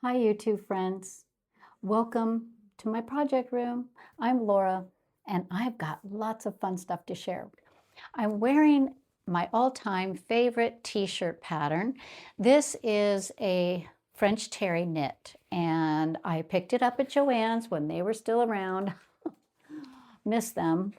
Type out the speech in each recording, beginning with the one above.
Hi, YouTube friends. Welcome to my project room. I'm Laura, and I've got lots of fun stuff to share. I'm wearing my all-time favorite t-shirt pattern. This is a French terry knit, and I picked it up at Joann's when they were still around. Miss them.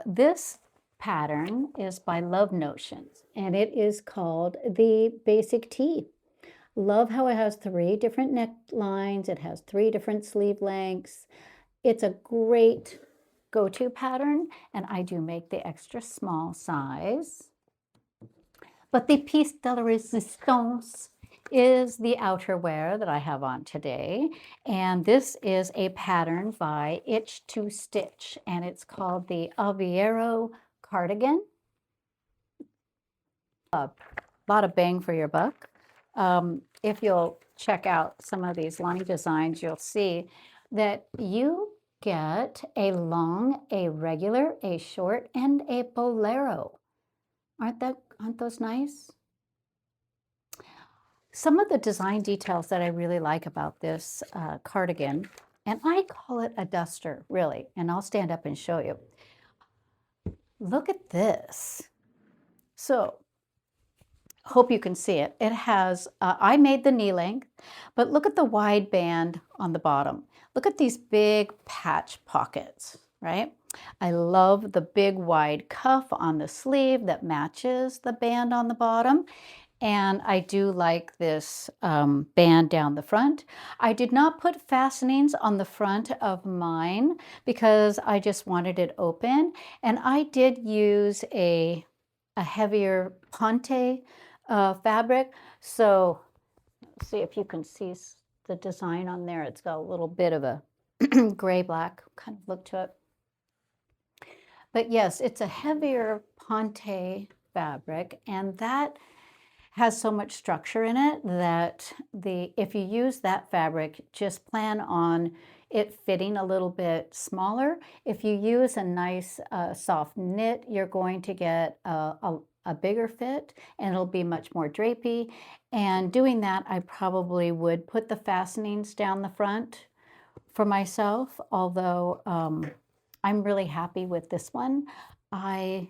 This pattern is by Love Notions, and it is called the Basic Tee. Love how it has 3 different necklines. It has 3 different sleeve lengths. It's a great go-to pattern, and I do make the extra small size. But the piece de la resistance is the outerwear that I have on today. And this is a pattern by Itch to Stitch, and it's called the Aveiro Cardigan. A lot of bang for your buck. If you'll check out some of these line designs, you'll see that you get a long, a regular, a short, and a bolero. Aren't those nice? Some of the design details that I really like about this cardigan, and I call it a duster, really, and I'll stand up and show you. Look at this. So, hope you can see it. It has, I made the knee length, but look at the wide band on the bottom. Look at these big patch pockets, right? I love the big wide cuff on the sleeve that matches the band on the bottom. And I do like this band down the front. I did not put fastenings on the front of mine because I just wanted it open. And I did use a heavier ponte fabric. So let's see if you can see the design on there. It's got a little bit of a gray-black kind of look to it. But yes, it's a heavier ponte fabric, and that has so much structure in it that if you use that fabric, just plan on it fitting a little bit smaller. If you use a nice soft knit, you're going to get a bigger fit, and it'll be much more drapey. And doing that, I probably would put the fastenings down the front for myself, although I'm really happy with this one. What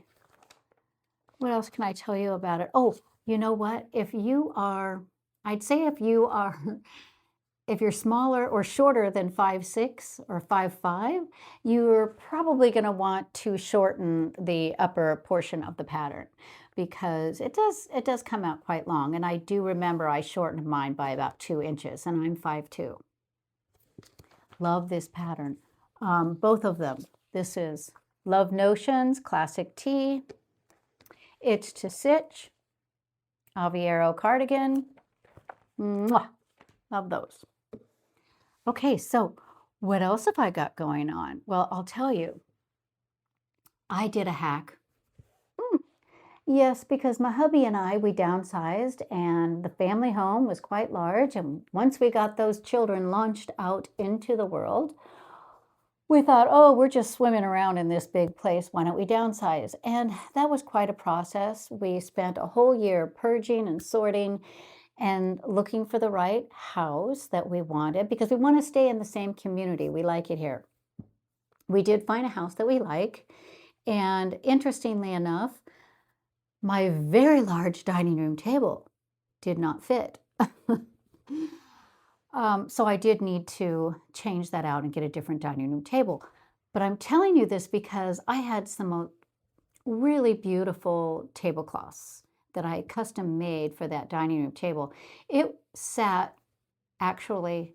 else can I tell you about it? Oh, you know what? I'd say if you're smaller or shorter than 5'6" or 5'5", you're probably going to want to shorten the upper portion of the pattern because it does come out quite long. And I do remember I shortened mine by about 2 inches, and I'm 5'2". Love this pattern. Both of them. This is Love Notions Classic Tee. Itch to Stitch. Aveiro Cardigan. Mwah! Love those. Okay, so what else have I got going on? Well, I'll tell you. I did a hack. Yes, because my hubby and I, we downsized, and the family home was quite large. And once we got those children launched out into the world, we thought, oh, we're just swimming around in this big place. Why don't we downsize? And that was quite a process. We spent a whole year purging and sorting and looking for the right house that we wanted because we want to stay in the same community. We like it here. We did find a house that we like. And interestingly enough, my very large dining room table did not fit. So I did need to change that out and get a different dining room table. But I'm telling you this because I had some really beautiful tablecloths that I custom made for that dining room table. It sat actually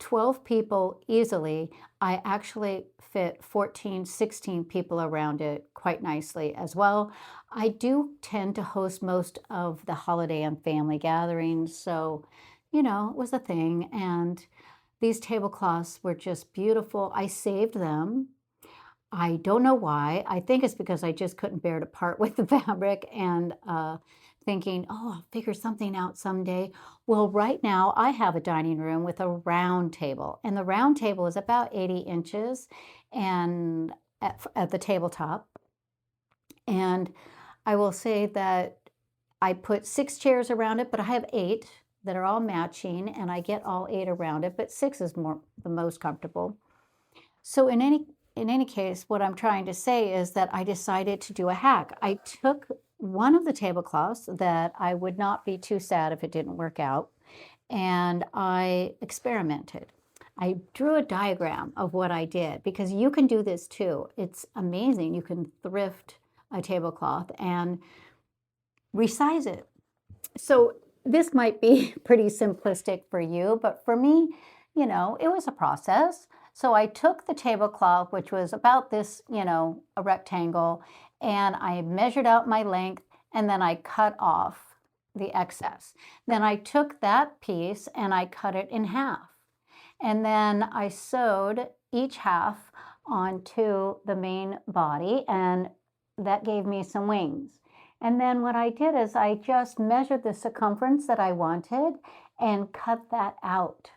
12 people easily. I actually fit 14, 16 people around it quite nicely as well. I do tend to host most of the holiday and family gatherings, so you know, it was a thing. And these tablecloths were just beautiful. I saved them. I don't know why. I think it's because I just couldn't bear to part with the fabric and thinking, oh, I'll figure something out someday. Well, right now I have a dining room with a round table, and the round table is about 80 inches and at the tabletop. And I will say that I put 6 chairs around it, but I have 8 that are all matching, and I get all 8 around it, but 6 is the most comfortable. So in any case, what I'm trying to say is that I decided to do a hack. I took one of the tablecloths that I would not be too sad if it didn't work out, and I experimented. I drew a diagram of what I did, because you can do this too. It's amazing. You can thrift a tablecloth and resize it. So this might be pretty simplistic for you, but for me, you know, it was a process. So I took the tablecloth, which was about this, you know, a rectangle, and I measured out my length, and then I cut off the excess. Then I took that piece and I cut it in half. And then I sewed each half onto the main body, and that gave me some wings. And then what I did is I just measured the circumference that I wanted and cut that out.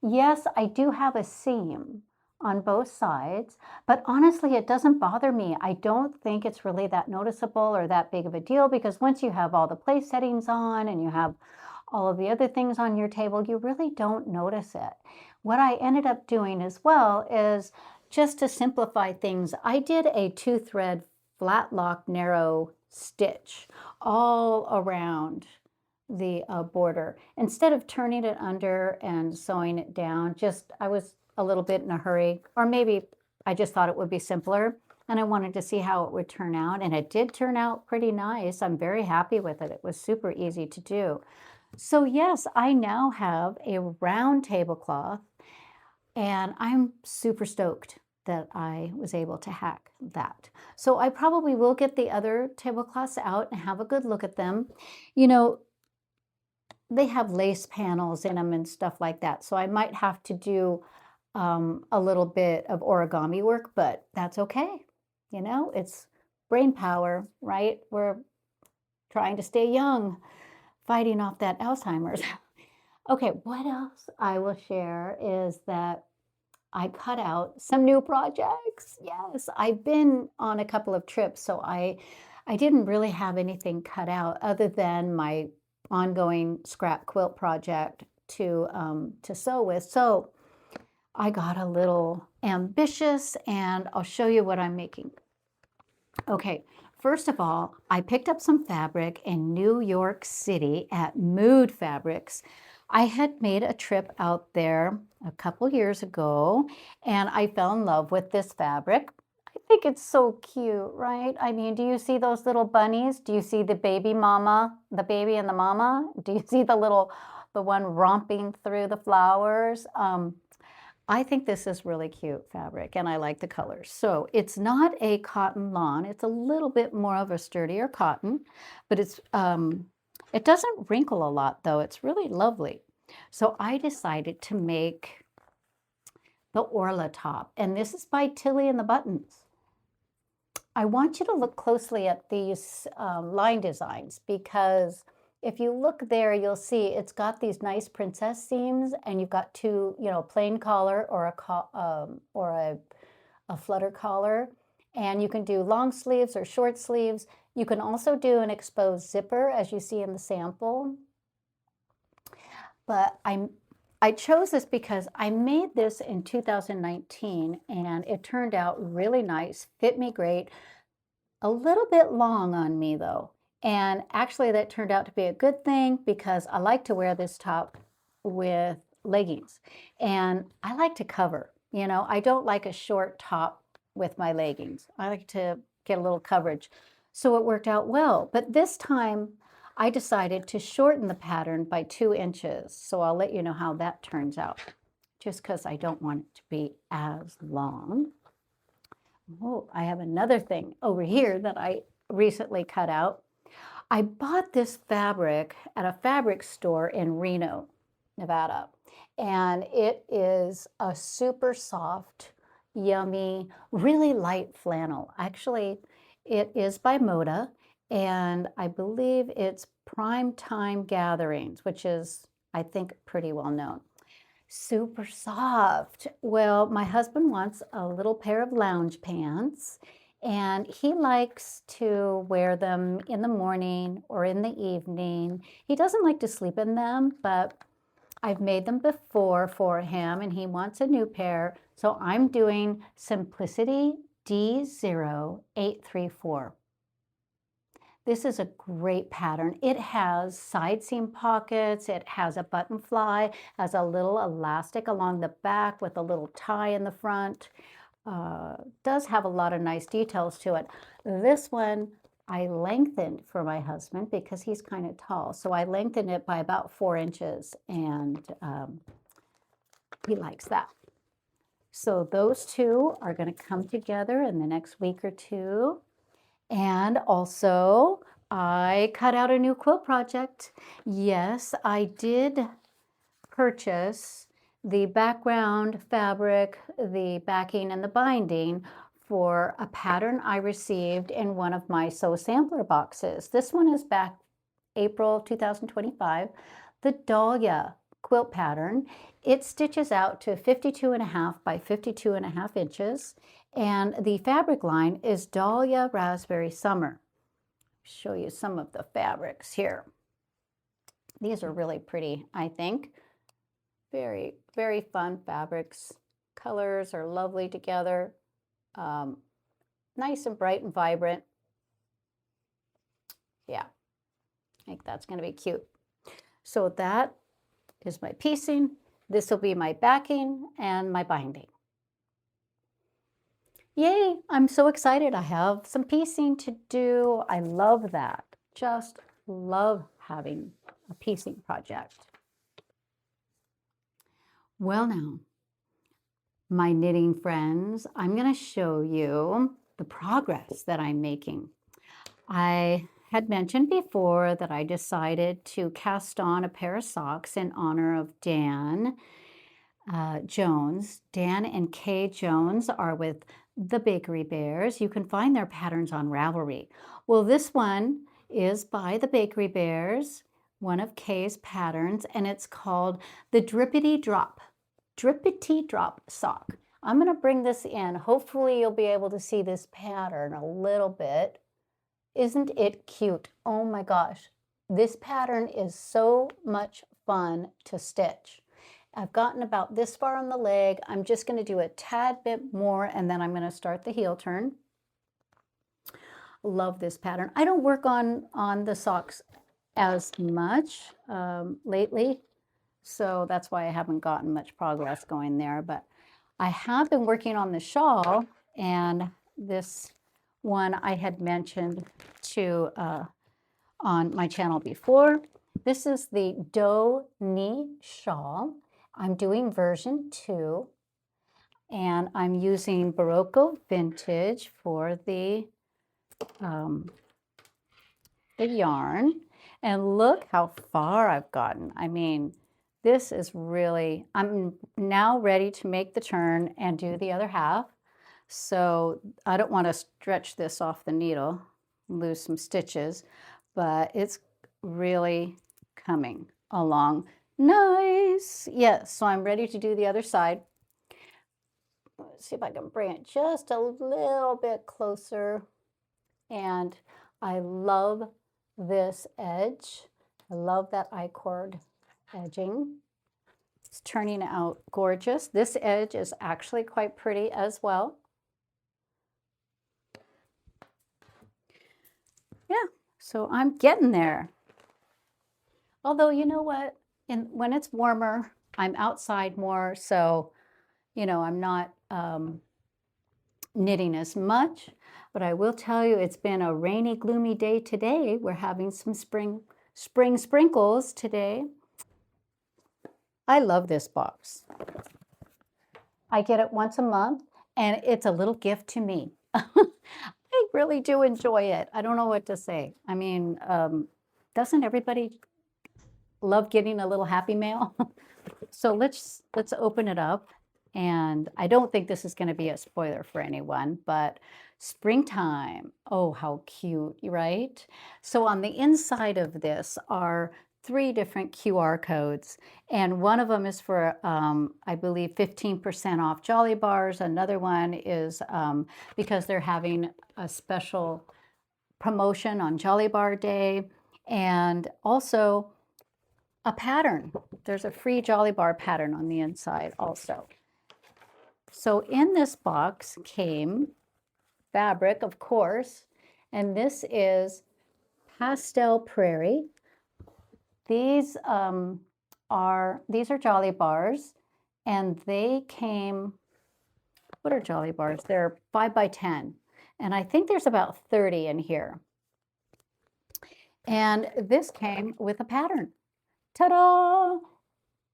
Yes, I do have a seam on both sides, but honestly, it doesn't bother me. I don't think it's really that noticeable or that big of a deal, because once you have all the place settings on and you have all of the other things on your table, you really don't notice it. What I ended up doing as well is, just to simplify things, I did a 2-thread flat lock narrow stitch all around the border. Instead of turning it under and sewing it down, I was a little bit in a hurry, or maybe I just thought it would be simpler, and I wanted to see how it would turn out, and it did turn out pretty nice. I'm very happy with it. It was super easy to do. So yes, I now have a round tablecloth, and I'm super stoked that I was able to hack that. So I probably will get the other tablecloths out and have a good look at them. You know, they have lace panels in them and stuff like that, so I might have to do a little bit of origami work, but that's okay. You know, it's brain power, right? We're trying to stay young, fighting off that Alzheimer's. Okay, what else I will share is that I cut out some new projects. Yes, I've been on a couple of trips, so I didn't really have anything cut out other than my ongoing scrap quilt project to sew with. So I got a little ambitious, and I'll show you what I'm making. Okay, first of all, I picked up some fabric in New York City at Mood Fabrics. I had made a trip out there a couple years ago, and I fell in love with this fabric. I think it's so cute, right? I mean, do you see those little bunnies? Do you see the baby mama, the baby and the mama? Do you see the one romping through the flowers? I think this is really cute fabric, and I like the colors. So it's not a cotton lawn. It's a little bit more of a sturdier cotton, but it doesn't wrinkle a lot, though. It's really lovely. So I decided to make the Orla top, and this is by Tilly and the Buttons. I want you to look closely at these line designs, because if you look there, you'll see it's got these nice princess seams, and you've got two, you know, plain collar or a flutter collar, and you can do long sleeves or short sleeves. You can also do an exposed zipper, as you see in the sample. But I chose this because I made this in 2019, and it turned out really nice, fit me great. A little bit long on me though. And actually that turned out to be a good thing, because I like to wear this top with leggings, and I like to cover. You know, I don't like a short top with my leggings. I like to get a little coverage. So it worked out well. But this time I decided to shorten the pattern by 2 inches. So I'll let you know how that turns out, just because I don't want it to be as long. Oh, I have another thing over here that I recently cut out. I bought this fabric at a fabric store in Reno, Nevada, and it is a super soft, yummy, really light flannel. Actually, it is by Moda, and I believe it's Prime Time Gatherings, which is, I think, pretty well known. Super soft. Well, my husband wants a little pair of lounge pants, And he likes to wear them in the morning or in the evening. He doesn't like to sleep in them, but I've made them before for him and he wants a new pair. So I'm doing Simplicity D0834. This is a great pattern. It has side seam pockets, it has a button fly, has a little elastic along the back with a little tie in the front. Does have a lot of nice details to it. This one I lengthened for my husband because he's kind of tall. So I lengthened it by about 4 inches and he likes that. So those two are going to come together in the next week or two. And also, I cut out a new quilt project. Yes, I did purchase the background fabric, the backing, and the binding for a pattern I received in one of my Sew Sampler boxes. This one is back April 2025, the Dahlia quilt pattern. It stitches out to 52.5 by 52.5 inches. And the fabric line is Dahlia Raspberry Summer. Show you some of the fabrics here. These are really pretty, I think. Very, very fun fabrics. Colors are lovely together. Nice and bright and vibrant. Yeah, I think that's going to be cute. So that is my piecing. This will be my backing and my binding. Yay, I'm so excited. I have some piecing to do. I love that. Just love having a piecing project. Well now, my knitting friends, I'm going to show you the progress that I'm making. I had mentioned before that I decided to cast on a pair of socks in honor of Dan Jones. Dan and Kay Jones are with the Bakery Bears. You can find their patterns on Ravelry. Well, this one is by the Bakery Bears, one of Kay's patterns, and it's called the Drippity Drop. Drippity Drop sock. I'm going to bring this in. Hopefully you'll be able to see this pattern a little bit. Isn't it cute? Oh my gosh. This pattern is so much fun to stitch. I've gotten about this far on the leg. I'm just going to do a tad bit more and then I'm going to start the heel turn. Love this pattern. I don't work on the socks as much lately, so that's why I haven't gotten much progress going there, but I have been working on the shawl, and this one I had mentioned to on my channel before. This is the Dohne shawl. I'm doing version 2, and I'm using Barocco Vintage for the yarn. And look how far I've gotten. I mean, this is really, I'm now ready to make the turn and do the other half. So I don't want to stretch this off the needle, lose some stitches, but it's really coming along nice. Yes, so I'm ready to do the other side. Let's see if I can bring it just a little bit closer. And I love this edge. I love that I-cord edging. It's turning out gorgeous. This edge is actually quite pretty as well. Yeah, so I'm getting there. Although, you know what? When it's warmer, I'm outside more, so, you know, I'm not knitting as much. But I will tell you, it's been a rainy, gloomy day today. We're having some spring sprinkles today. I love this box. I get it once a month, and it's a little gift to me. I really do enjoy it. I don't know what to say. I mean, doesn't everybody love getting a little happy mail? So let's open it up. And I don't think this is going to be a spoiler for anyone, but springtime. Oh, how cute, right? So on the inside of this are 3 different QR codes, and one of them is for, I believe, 15% off Jolly Bars. Another one is because they're having a special promotion on Jolly Bar Day, and also a pattern. There's a free Jolly Bar pattern on the inside also. So in this box came fabric, of course, and this is Pastel Prairie. These are Jolly Bars, and they came, what are Jolly Bars? They're 5 by 10, and I think there's about 30 in here. And this came with a pattern. Ta-da!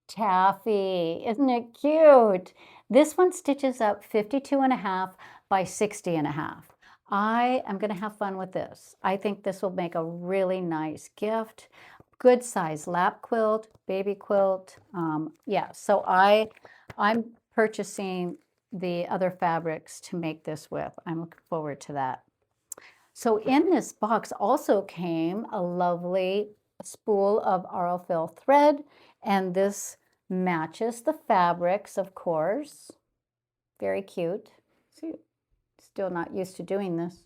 Taffy, isn't it cute? This one stitches up 52.5 by 60.5. I am going to have fun with this. I think this will make a really nice gift. Good size lap quilt, baby quilt. Yeah, so I'm purchasing the other fabrics to make this with. I'm looking forward to that. So in this box also came a lovely spool of Aurifil thread, and this matches the fabrics, of course. Very cute. See, still not used to doing this.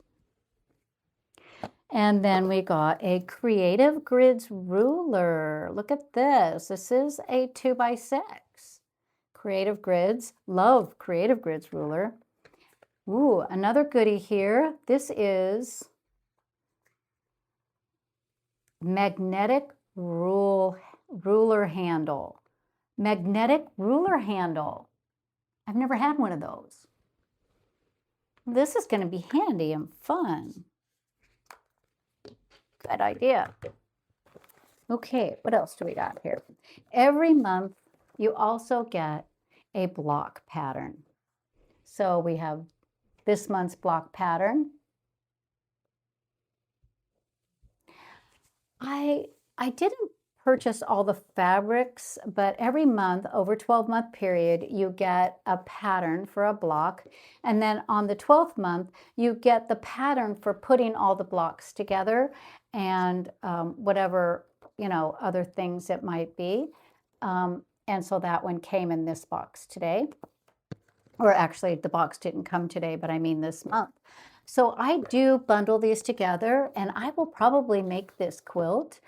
And then we got a Creative Grids ruler. Look at this. This is a 2 by 6. Creative Grids. Love Creative Grids ruler. Ooh, another goodie here. This is magnetic ruler handle. Magnetic ruler handle. I've never had one of those. This is going to be handy and fun. Good idea. Okay, what else do we got here? Every month you also get a block pattern. So we have this month's block pattern. I didn't purchase all the fabrics, but every month over 12-month period, you get a pattern for a block. And then on the 12th month, you get the pattern for putting all the blocks together and whatever, other things it might be. And so that one came in this box today. Or actually, the box didn't come today, but I mean this month. So I do bundle these together, and I will probably make this quilt.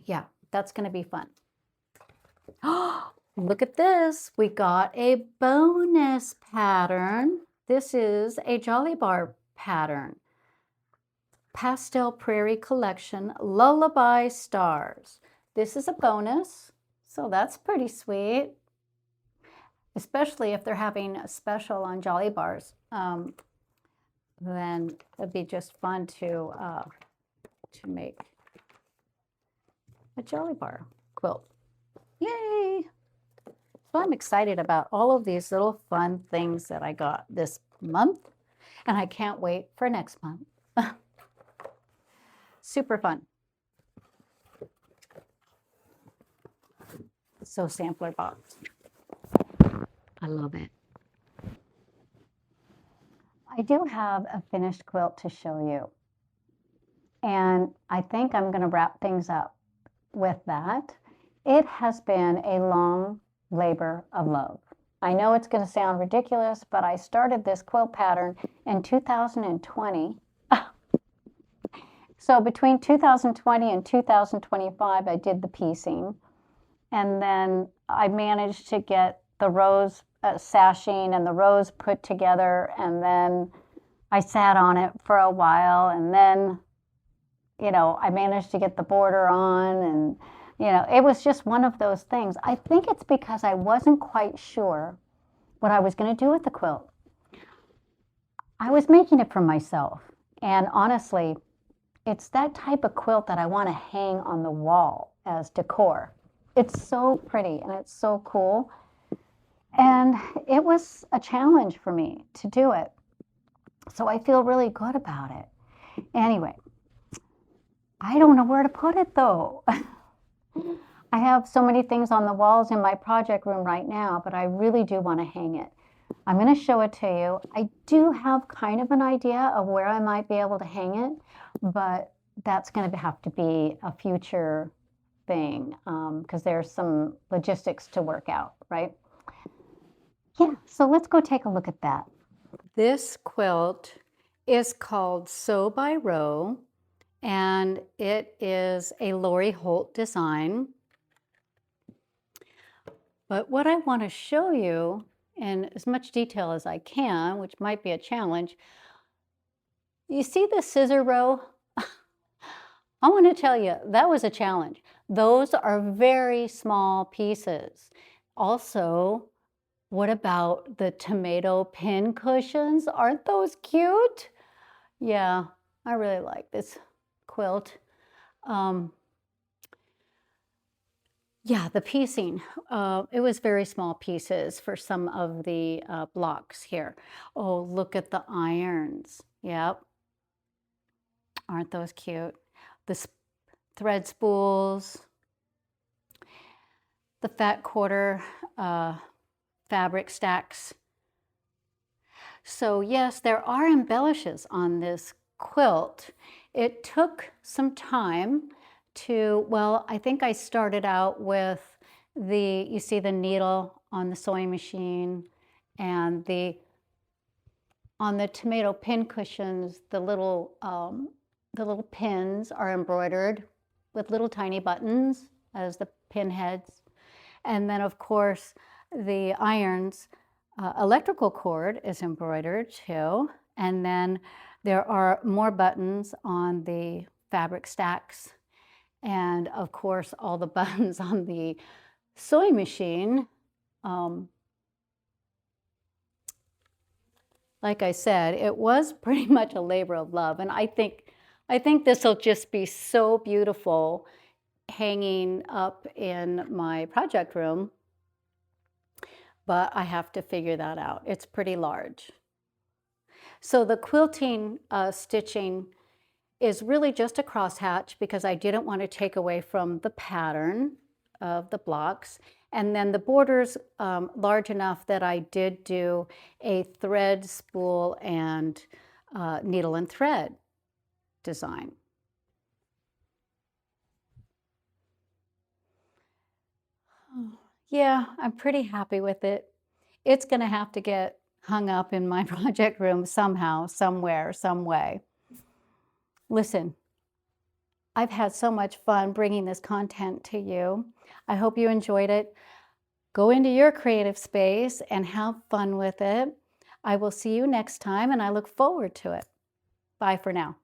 Yeah, that's going to be fun. Oh, look at this. We got a bonus pattern. This is a Jolly Bar pattern. Pastel Prairie Collection Lullaby Stars. This is a bonus, so that's pretty sweet. Especially if they're having a special on Jolly Bars, then it'd be just fun to make a Jolly Bar quilt. Yay! So I'm excited about all of these little fun things that I got this month, and I can't wait for next month. Super fun. So sampler box. I love it. I do have a finished quilt to show you. And I think I'm going to wrap things up with that. It has been a long labor of love. I know it's going to sound ridiculous, but I started this quilt pattern in 2020. So between 2020 and 2025, I did the piecing. And then I managed to get the rows sashing and the rows put together, and then I sat on it for a while, and then I managed to get the border on, and it was just one of those things. I think it's because I wasn't quite sure what I was going to do with the quilt. I was making it for myself, and honestly, it's that type of quilt that I want to hang on the wall as decor. It's so pretty and it's so cool. And it was a challenge for me to do it. So I feel really good about it. Anyway, I don't know where to put it though. I have so many things on the walls in my project room right now, but I really do want to hang it. I'm going to show it to you. I do have kind of an idea of where I might be able to hang it, but that's going to have to be a future thing because there's some logistics to work out, right? Yeah, so let's go take a look at that. This quilt is called Sew by Row, and it is a Lori Holt design. But what I want to show you in as much detail as I can, which might be a challenge, you see the scissor row? I want to tell you, that was a challenge. Those are very small pieces. Also, what about the tomato pin cushions? Aren't those cute? Yeah, I really like this quilt. Yeah, the piecing, it was very small pieces for some of the blocks here. Oh, look at the irons. Yep. Aren't those cute? The thread spools, the fat quarter fabric stacks. So yes, there are embellishes on this quilt. It took some time to, well, I think I started out with you see the needle on the sewing machine, and on the tomato pin cushions, the little pins are embroidered with little tiny buttons as the pin heads. And then of course the irons, electrical cord is embroidered too. And then there are more buttons on the fabric stacks. And of course, all the buttons on the sewing machine. Like I said, it was pretty much a labor of love. And I think this will just be so beautiful hanging up in my project room. But I have to figure that out. It's pretty large. So the quilting stitching is really just a crosshatch because I didn't want to take away from the pattern of the blocks. And then the border's large enough that I did do a thread spool and needle and thread design. Yeah, I'm pretty happy with it. It's going to have to get hung up in my project room somehow, somewhere, some way. Listen, I've had so much fun bringing this content to you. I hope you enjoyed it. Go into your creative space and have fun with it. I will see you next time, and I look forward to it. Bye for now.